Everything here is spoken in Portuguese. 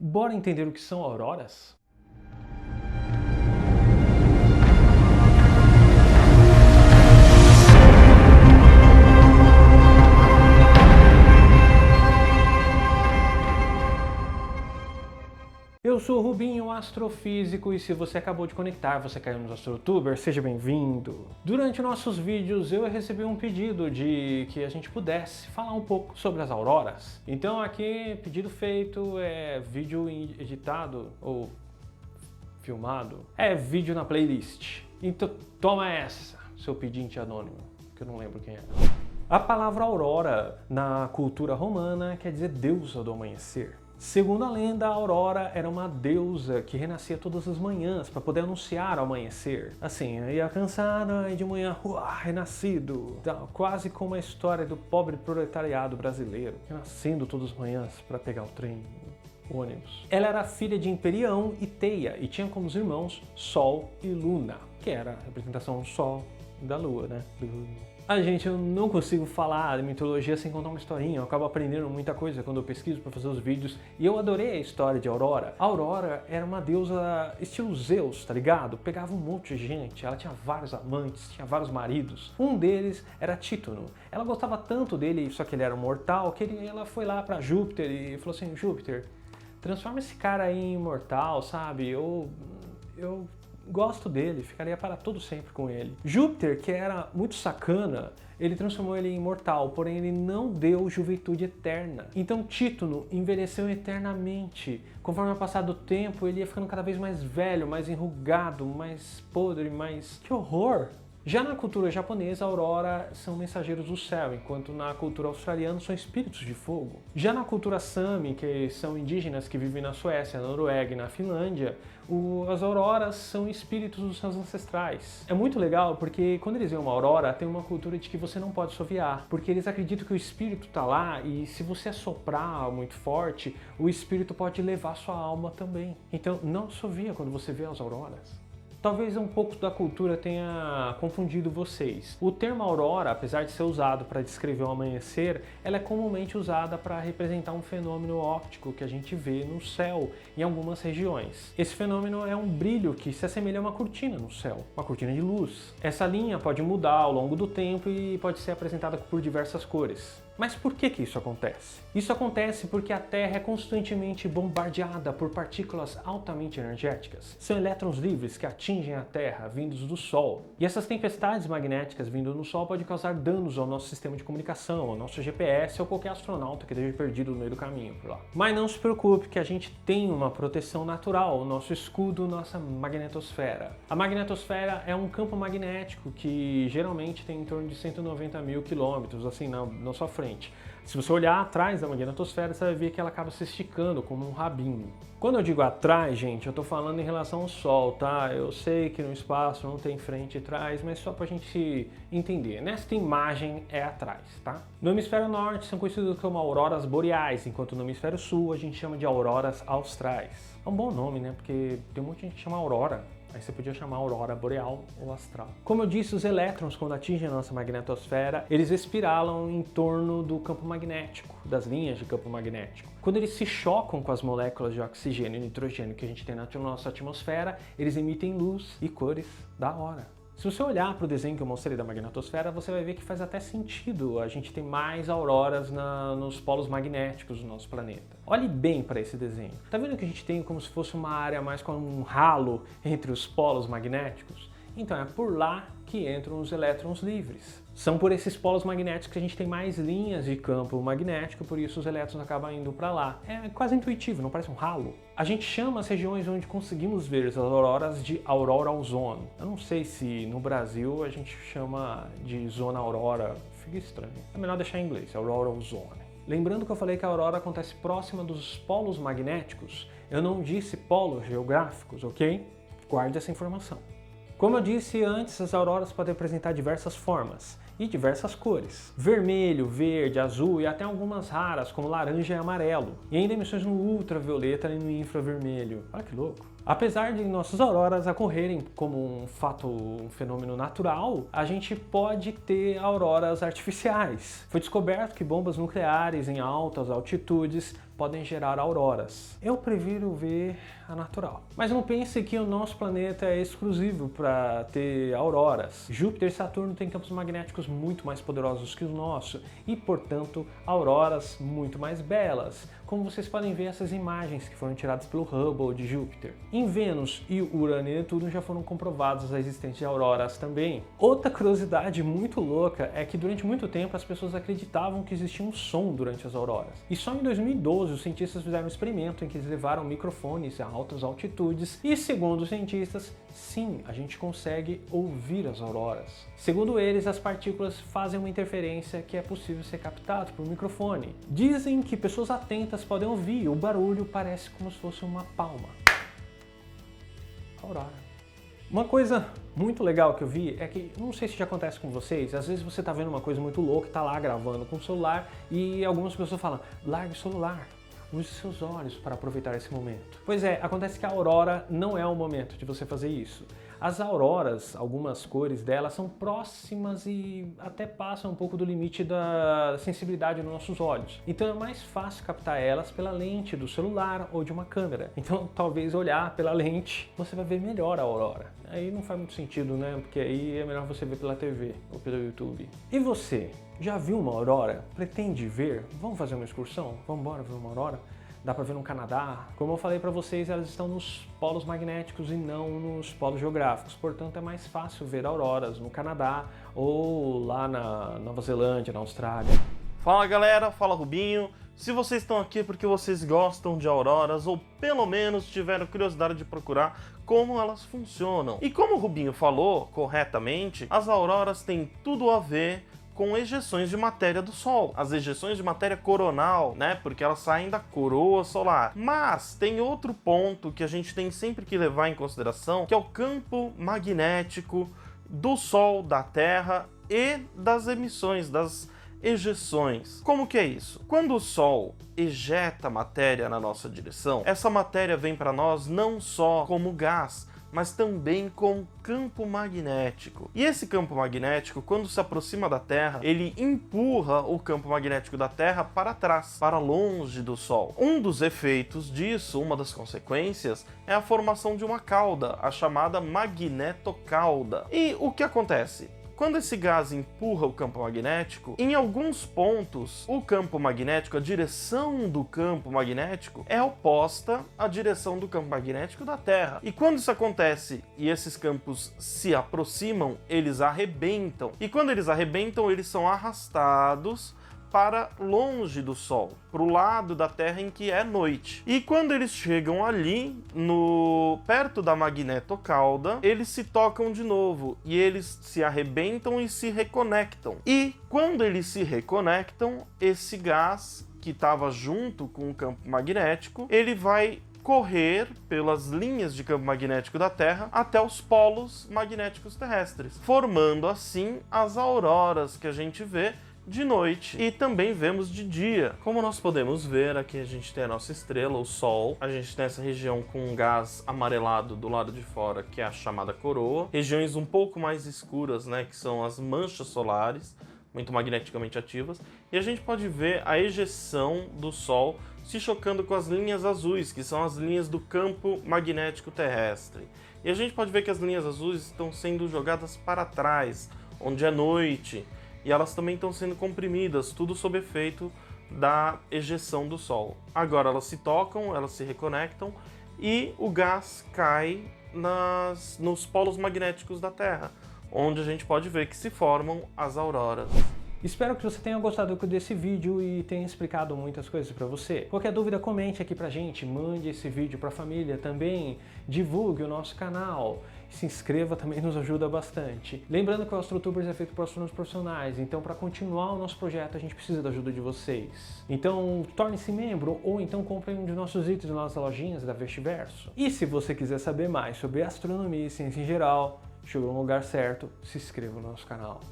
Bora entender o que são auroras? Eu sou o Rubinho, astrofísico, e se você acabou de conectar, você caiu nos AstroTubers, seja bem-vindo! Durante nossos vídeos eu recebi um pedido de que a gente pudesse falar um pouco sobre as auroras. Então aqui, pedido feito, é vídeo editado ou filmado, é vídeo na playlist. Então toma essa, seu pedinte anônimo, que eu não lembro quem é. A palavra aurora na cultura romana quer dizer deusa do amanhecer. Segundo a lenda, a Aurora era uma deusa que renascia todas as manhãs para poder anunciar o amanhecer. Assim, ia cansada e de manhã, renascido. Quase como a história do pobre proletariado brasileiro, renascendo todas as manhãs para pegar o trem, o ônibus. Ela era filha de Emperião e Teia e tinha como irmãos Sol e Luna, que era a representação do Sol e da Lua, né? Gente, eu não consigo falar de mitologia sem contar uma historinha. Eu acabo aprendendo muita coisa quando eu pesquiso para fazer os vídeos. E eu adorei a história de Aurora. A Aurora era uma deusa estilo Zeus, tá ligado? Pegava um monte de gente, ela tinha vários amantes, tinha vários maridos. Um deles era Títono. Ela gostava tanto dele, só que ele era mortal, que ela foi lá para Júpiter e falou assim: Júpiter, transforma esse cara aí em imortal, sabe? Eu gosto dele, ficaria para todo sempre com ele. Júpiter, que era muito sacana, ele transformou ele em imortal, porém ele não deu juventude eterna. Então Títono envelheceu eternamente. Conforme o passar do tempo, ele ia ficando cada vez mais velho, mais enrugado, mais podre, mais... Que horror! Já na cultura japonesa, a aurora são mensageiros do céu, enquanto na cultura australiana são espíritos de fogo. Já na cultura Sami, que são indígenas que vivem na Suécia, na Noruega e na Finlândia, as auroras são espíritos dos seus ancestrais. É muito legal porque quando eles veem uma aurora, tem uma cultura de que você não pode assoviar, porque eles acreditam que o espírito está lá e se você assoprar muito forte, o espírito pode levar sua alma também. Então não assovia quando você vê as auroras. Talvez um pouco da cultura tenha confundido vocês. O termo aurora, apesar de ser usado para descrever o amanhecer, ela é comumente usada para representar um fenômeno óptico que a gente vê no céu em algumas regiões. Esse fenômeno é um brilho que se assemelha a uma cortina no céu, uma cortina de luz. Essa linha pode mudar ao longo do tempo e pode ser apresentada por diversas cores. Mas por que isso acontece? Isso acontece porque a Terra é constantemente bombardeada por partículas altamente energéticas. São elétrons livres que atingem a Terra, vindos do Sol. E essas tempestades magnéticas vindo do Sol podem causar danos ao nosso sistema de comunicação, ao nosso GPS ou qualquer astronauta que esteja perdido no meio do caminho por lá. Mas não se preocupe que a gente tem uma proteção natural, o nosso escudo, nossa magnetosfera. A magnetosfera é um campo magnético que geralmente tem em torno de 190 mil quilômetros, assim, na sua frente. Se você olhar atrás da magnetosfera, você vai ver que ela acaba se esticando como um rabinho. Quando eu digo atrás, gente, eu tô falando em relação ao Sol, tá? Eu sei que no espaço não tem frente e trás, mas só pra gente entender. Nesta imagem é atrás, tá? No hemisfério norte são conhecidos como auroras boreais, enquanto no hemisfério sul a gente chama de auroras austrais. É um bom nome, né? Porque tem um monte de gente que chama aurora. Aí você podia chamar aurora boreal ou astral. Como eu disse, os elétrons, quando atingem a nossa magnetosfera, eles espiralam em torno do campo magnético, das linhas de campo magnético. Quando eles se chocam com as moléculas de oxigênio e nitrogênio que a gente tem na nossa atmosfera, eles emitem luz e cores da hora. Se você olhar para o desenho que eu mostrei da magnetosfera, você vai ver que faz até sentido a gente ter mais auroras nos polos magnéticos do nosso planeta. Olhe bem para esse desenho. Tá vendo que a gente tem como se fosse uma área mais com um ralo entre os polos magnéticos? Então é por lá que entram os elétrons livres. São por esses polos magnéticos que a gente tem mais linhas de campo magnético, por isso os elétrons acabam indo para lá. É quase intuitivo, não parece um ralo? A gente chama as regiões onde conseguimos ver as auroras de auroral zone. Eu não sei se no Brasil a gente chama de zona aurora, fica estranho. É melhor deixar em inglês, auroral zone. Lembrando que eu falei que a aurora acontece próxima dos polos magnéticos, eu não disse polos geográficos, ok? Guarde essa informação. Como eu disse antes, as auroras podem apresentar diversas formas e diversas cores. Vermelho, verde, azul e até algumas raras, como laranja e amarelo. E ainda emissões no ultravioleta e no infravermelho. Olha que louco! Apesar de nossas auroras ocorrerem como um fenômeno natural, a gente pode ter auroras artificiais. Foi descoberto que bombas nucleares em altas altitudes podem gerar auroras. Eu prefiro ver a natural. Mas não pense que o nosso planeta é exclusivo para ter auroras. Júpiter e Saturno têm campos magnéticos muito mais poderosos que o nosso e, portanto, auroras muito mais belas, como vocês podem ver essas imagens que foram tiradas pelo Hubble de Júpiter. Em Vênus e Urano e Netuno já foram comprovadas a existência de auroras também. Outra curiosidade muito louca é que durante muito tempo as pessoas acreditavam que existia um som durante as auroras. E só em 2012 os cientistas fizeram um experimento em que eles levaram microfones a altas altitudes e, segundo os cientistas, sim, a gente consegue ouvir as auroras. Segundo eles, as partículas fazem uma interferência que é possível ser captado por microfone. Dizem que pessoas atentas podem ouvir, o barulho parece como se fosse uma palma. Aurora. Uma coisa muito legal que eu vi é que, não sei se já acontece com vocês, às vezes você tá vendo uma coisa muito louca e tá lá gravando com o celular e algumas pessoas falam, largue o celular, use seus olhos para aproveitar esse momento. Pois é, acontece que a aurora não é o momento de você fazer isso. As auroras, algumas cores delas são próximas e até passam um pouco do limite da sensibilidade dos nossos olhos. Então é mais fácil captar elas pela lente do celular ou de uma câmera. Então talvez olhar pela lente você vai ver melhor a aurora. Aí não faz muito sentido, né? Porque aí é melhor você ver pela TV ou pelo YouTube. E você, já viu uma aurora? Pretende ver? Vamos fazer uma excursão? Vamos embora ver uma aurora? Dá para ver no Canadá. Como eu falei para vocês, elas estão nos polos magnéticos e não nos polos geográficos. Portanto, é mais fácil ver auroras no Canadá ou lá na Nova Zelândia, na Austrália. Fala galera, fala Rubinho. Se vocês estão aqui porque vocês gostam de auroras ou pelo menos tiveram curiosidade de procurar como elas funcionam. E como o Rubinho falou corretamente, as auroras têm tudo a ver com ejeções de matéria do Sol. As ejeções de matéria coronal, né? Porque elas saem da coroa solar. Mas tem outro ponto que a gente tem sempre que levar em consideração, que é o campo magnético do Sol, da Terra e das emissões, das ejeções. Como que é isso? Quando o Sol ejeta matéria na nossa direção, essa matéria vem para nós não só como gás, mas também com campo magnético. E esse campo magnético, quando se aproxima da Terra, ele empurra o campo magnético da Terra para trás, para longe do Sol. Um dos efeitos disso, uma das consequências, é a formação de uma cauda, a chamada magnetocauda. E o que acontece? Quando esse gás empurra o campo magnético, em alguns pontos, o campo magnético, a direção do campo magnético, é oposta à direção do campo magnético da Terra. E quando isso acontece e esses campos se aproximam, eles arrebentam. E quando eles arrebentam, eles são arrastados para longe do Sol, para o lado da Terra em que é noite. E quando eles chegam ali, perto da magnetocauda, eles se tocam de novo e eles se arrebentam e se reconectam. E quando eles se reconectam, esse gás que estava junto com o campo magnético, ele vai correr pelas linhas de campo magnético da Terra até os polos magnéticos terrestres, formando assim as auroras que a gente vê de noite e também vemos de dia. Como nós podemos ver, aqui a gente tem a nossa estrela, o Sol. A gente tem essa região com um gás amarelado do lado de fora, que é a chamada coroa. Regiões um pouco mais escuras, né, que são as manchas solares, muito magneticamente ativas. E a gente pode ver a ejeção do Sol se chocando com as linhas azuis, que são as linhas do campo magnético terrestre. E a gente pode ver que as linhas azuis estão sendo jogadas para trás, onde é noite. E elas também estão sendo comprimidas, tudo sob efeito da ejeção do Sol. Agora elas se tocam, elas se reconectam e o gás cai nos polos magnéticos da Terra, onde a gente pode ver que se formam as auroras. Espero que você tenha gostado desse vídeo e tenha explicado muitas coisas para você. Qualquer dúvida, comente aqui pra gente, mande esse vídeo pra família também, divulgue o nosso canal, se inscreva também, nos ajuda bastante. Lembrando que o AstroTubers é feito por astrônomos profissionais, então para continuar o nosso projeto a gente precisa da ajuda de vocês. Então torne-se membro ou então compre um de nossos itens nas nossas lojinhas da Vestiverso. E se você quiser saber mais sobre astronomia e ciência em geral, chegou no lugar certo, se inscreva no nosso canal.